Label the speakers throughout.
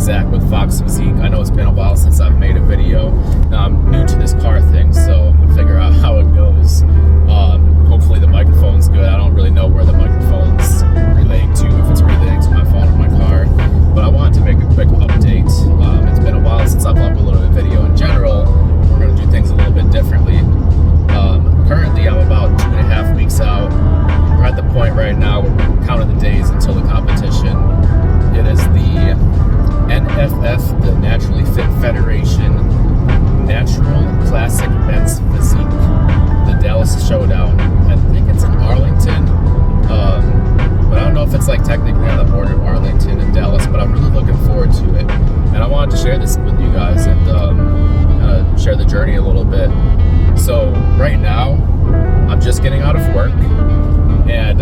Speaker 1: Zach with Fox Physique. I know it's been a while since I've made a video. Now, I'm new to this car thing, so I'm gonna figure out how it goes. Hopefully the microphone's good. I don't really know where the microphone's relaying to, if it's relaying to my phone or my car. But I wanted to make a quick update. It's been a while since I've uploaded a video in general. We're gonna do things a little bit differently. Currently, I'm about 2.5 weeks out. We're at the point right now where we're counting the days until the competition. It is the NFF, the Naturally Fit Federation Natural Classic Men's Physique, the Dallas Showdown. I think it's in Arlington, but I don't know if it's like technically on the border of Arlington and Dallas, but I'm really looking forward to it. And I wanted to share this with you guys and kind of share the journey a little bit. So right now, I'm just getting out of work, and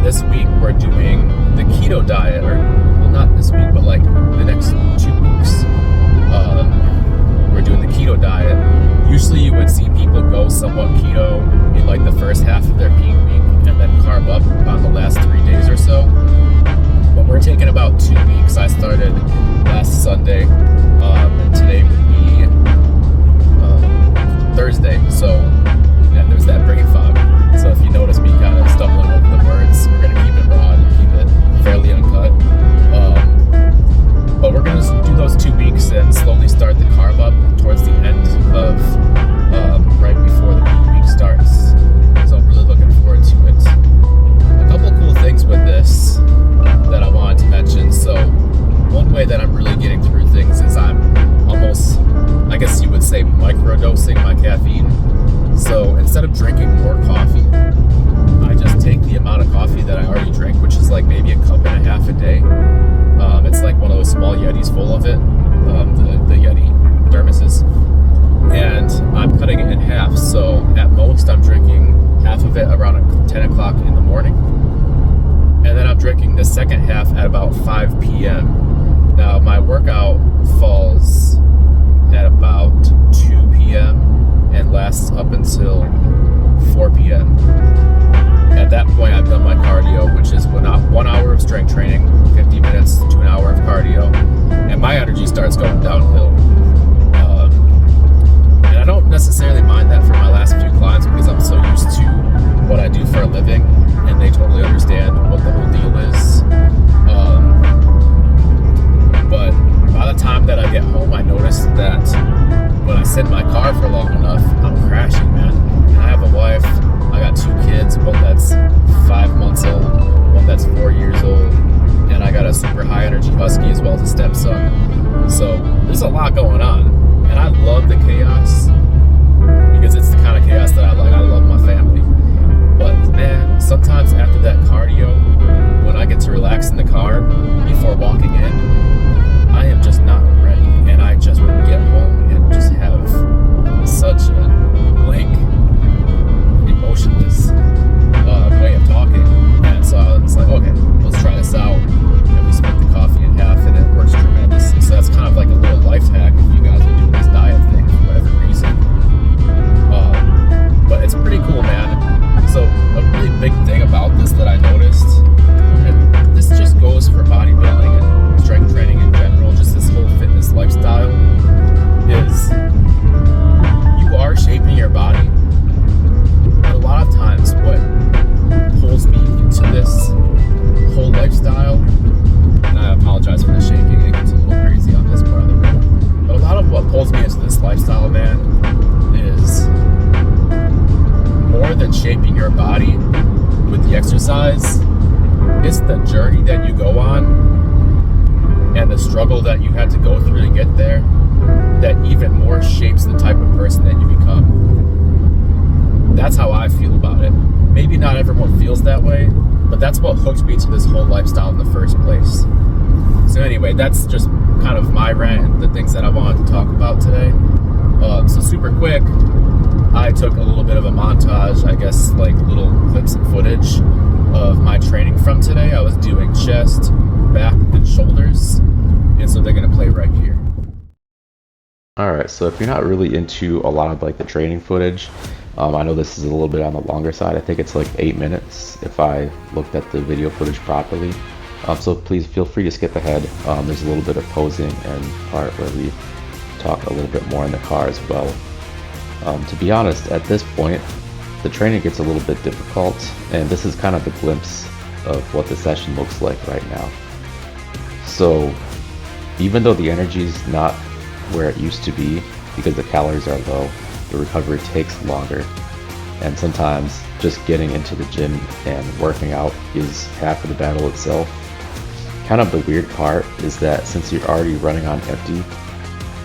Speaker 1: this week we're doing the keto diet, or well, not this week, but like the next 2 weeks. We're doing the keto diet. Usually you would see people go somewhat keto in like the first half of their peak week and then carb up on the last 3 days or so. But we're taking about 2 weeks. I started last Sunday, and today would be Thursday. So, yeah, there's that brain fog. So if you notice me kind of stumbling over the words, we're going to keep it raw and keep it fairly uncut. But we're going to do those 2 weeks and slowly start the carb up towards the end of right before the peak week starts. So I'm really looking forward to it. A couple of cool things with this that I wanted to mention. So one way that I'm really getting through things is I'm almost, I guess you would say, microdosing my caffeine. So instead of drinking more coffee, I just take the amount of coffee that I already drink, which is like maybe a cup and a half a day. It's like one of those small Yetis full of it, the Yeti thermoses. And I'm cutting it in half. So at most I'm drinking half of it around 10 o'clock in the morning. And then I'm drinking the second half at about 5 p.m. Now my workout falls at about 2 p.m. and lasts up until 4 p.m. At that point, I've done my cardio, which is 1 hour of strength training, 50 minutes to an hour of cardio, and my energy starts going downhill. And I don't necessarily mind that for my last few clients because I'm so used to what I do for a living, and they totally understand what the whole deal is. But by the time that I get home, I notice that when I sit in my car for long enough, I'm crashing, man. And I have a wife, I got 2 kids, one that's 5 months old, one that's 4 years old, and I got a super high energy husky as well as a stepson. So there's a lot going on, and I love the chaos because it's the kind of chaos that I like. I love my family. But man, sometimes after that cardio, when I get to relax in the car before walking in, I am just not ready, and I just want to get home and just have such a blank, emotionless way of talking. And so it's like, okay, let's try this out. And we split the coffee in half, and it works tremendously. So that's kind of like a little life hack if you guys are doing this diet thing for whatever reason. But it's pretty cool, man. So a really big thing about this that I noticed, and this just goes for bodybuilding and strength training in general, just this whole fitness lifestyle, is you are shaping your body. But a lot of times what pulls me into this whole lifestyle, and I apologize for the shaking, it gets a little crazy on this part of the road, but a lot of what pulls me into this lifestyle, man, is more than shaping your body with the exercise. It's the journey that you go on and the struggle that you had to go through to get there that even more shapes the type of person that you become. That's how I feel about it. Maybe not everyone feels that way, but that's what hooked me to this whole lifestyle in the first place. So anyway, that's just kind of my rant and the things that I wanted to talk about today. So super quick, I took a little bit of a montage, I guess like little clips and footage of my training from today. I was doing chest, back, and shoulders, and so they're gonna play right here.
Speaker 2: Alright, so if you're not really into a lot of like the training footage, I know this is a little bit on the longer side. I think it's like 8 minutes if I looked at the video footage properly. So please feel free to skip ahead. There's a little bit of posing and part where we talk a little bit more in the car as well. To be honest, at this point, the training gets a little bit difficult, and this is kind of a glimpse of what the session looks like right now. So even though the energy is not where it used to be because the calories are low, the recovery takes longer, and sometimes just getting into the gym and working out is half of the battle itself. Kind of the weird part is that since you're already running on empty,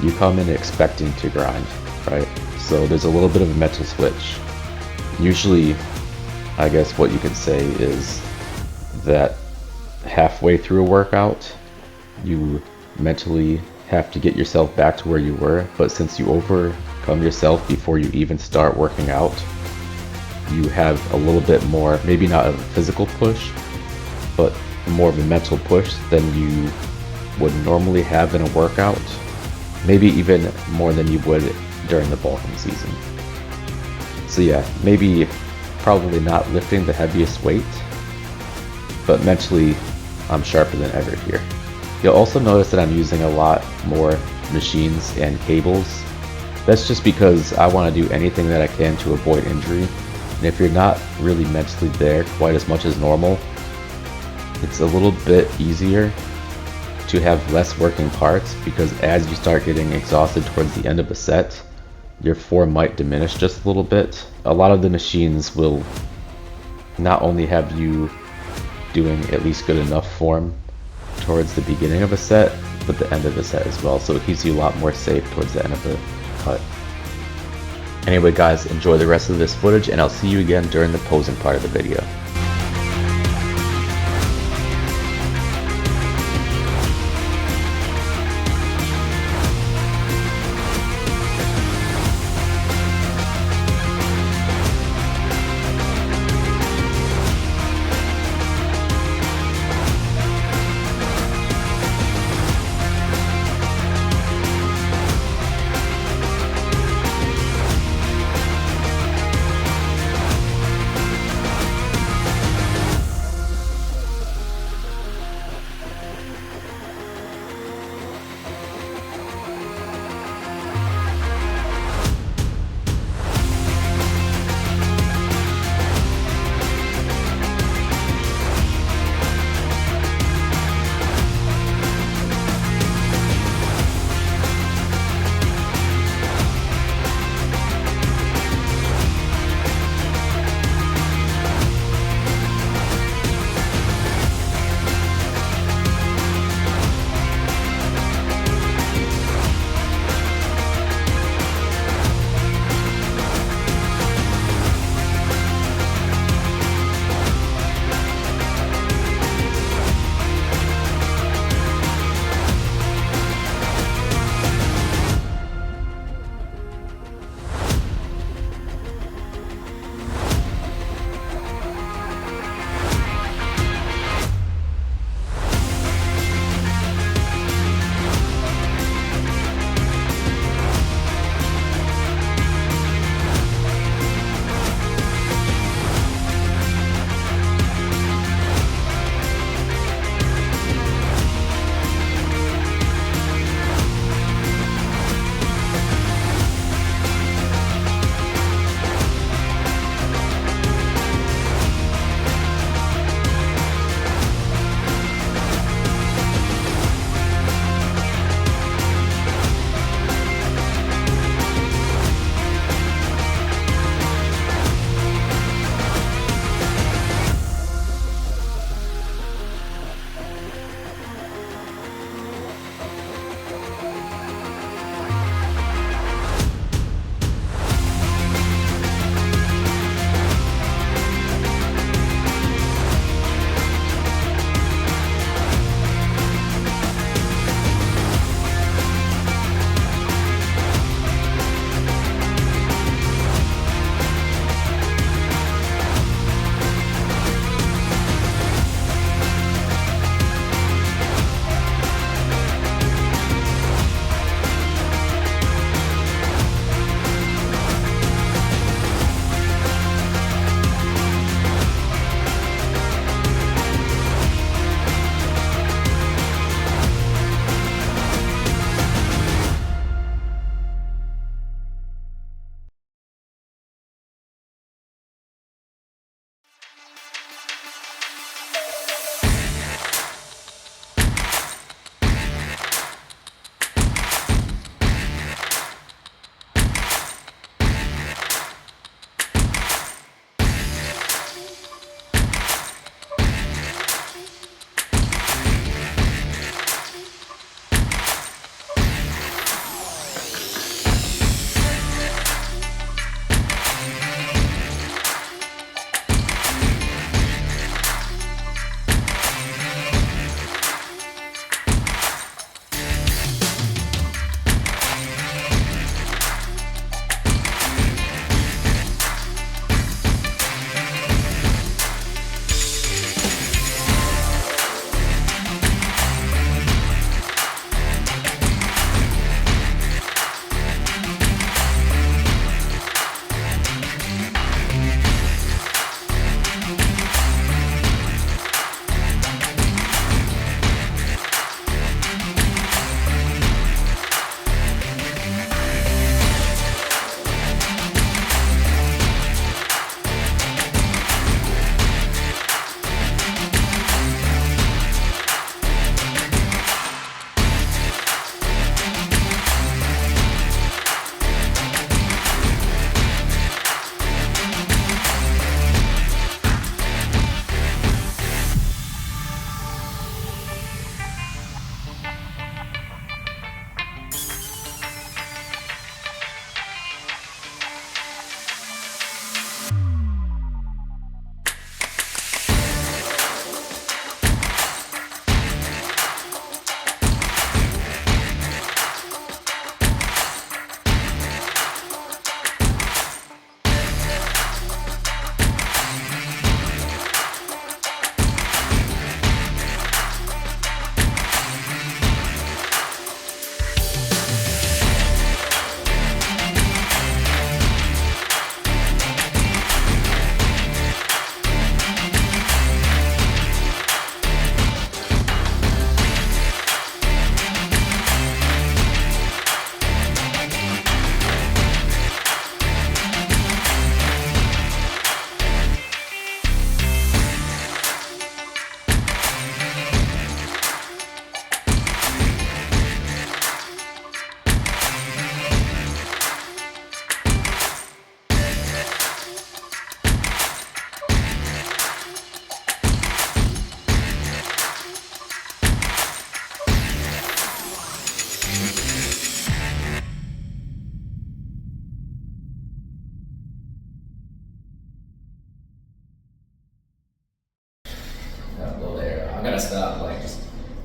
Speaker 2: you come in expecting to grind, right? So there's a little bit of a mental switch. Usually, I guess what you could say is that halfway through a workout, you mentally have to get yourself back to where you were, but since you overcome yourself before you even start working out, you have a little bit more, maybe not a physical push, but more of a mental push than you would normally have in a workout. Maybe even more than you would during the bulking season. So yeah, maybe probably not lifting the heaviest weight, but mentally I'm sharper than ever here. You'll also notice that I'm using a lot more machines and cables. That's just because I want to do anything that I can to avoid injury. And if you're not really mentally there quite as much as normal, it's a little bit easier to have less working parts, because as you start getting exhausted towards the end of a set, your form might diminish just a little bit. A lot of the machines will not only have you doing at least good enough form towards the beginning of a set, but the end of the set as well, so it keeps you a lot more safe towards the end of the cut. Anyway guys, enjoy the rest of this footage, and I'll see you again during the posing part of the video.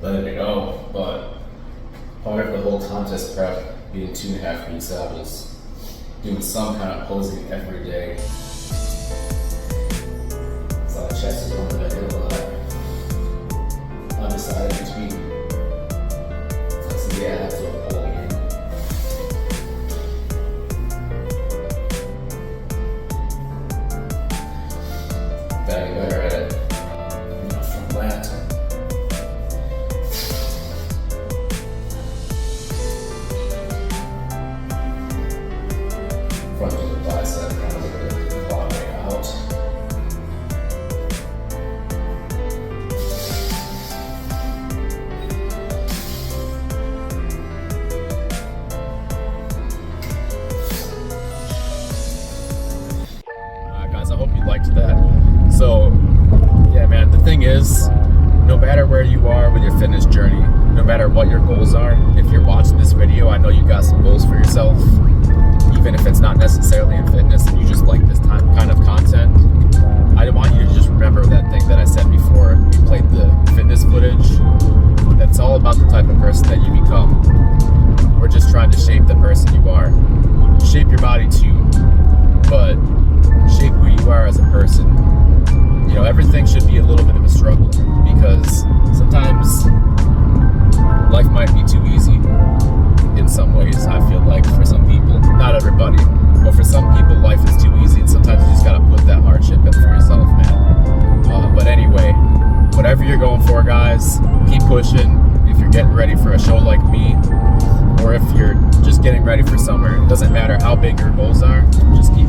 Speaker 1: letting it go. But part of the whole contest prep, being 2.5 weeks out, was doing some kind of posing every day. So the chest is one that I did a lot. Undecided between flexing the abs or pulling in. Gotta get better at it. From that. Front of the bicep, kind of look the quad way out. Guys, I hope you liked that. So, yeah, man, the thing is, no matter where you are with your fitness journey, no matter what your goals are, if you're watching this video, I know you got some goals for yourself, even if it's not necessarily in fitness and you just like this kind of content. I want you to just remember that thing that I said before we played the fitness footage. That's all about the type of person that you become. We're just trying to shape the person you are. Shape your body too, but shape who you are as a person. You know, everything should be a little bit of a struggle, because sometimes life might be too easy in some ways. I feel like for some people, not everybody, but for some people life is too easy, and sometimes you just gotta put that hardship in for yourself, man. But anyway, whatever you're going for, guys, keep pushing. If you're getting ready for a show like me, or if you're just getting ready for summer, it doesn't matter how big your goals are, just keep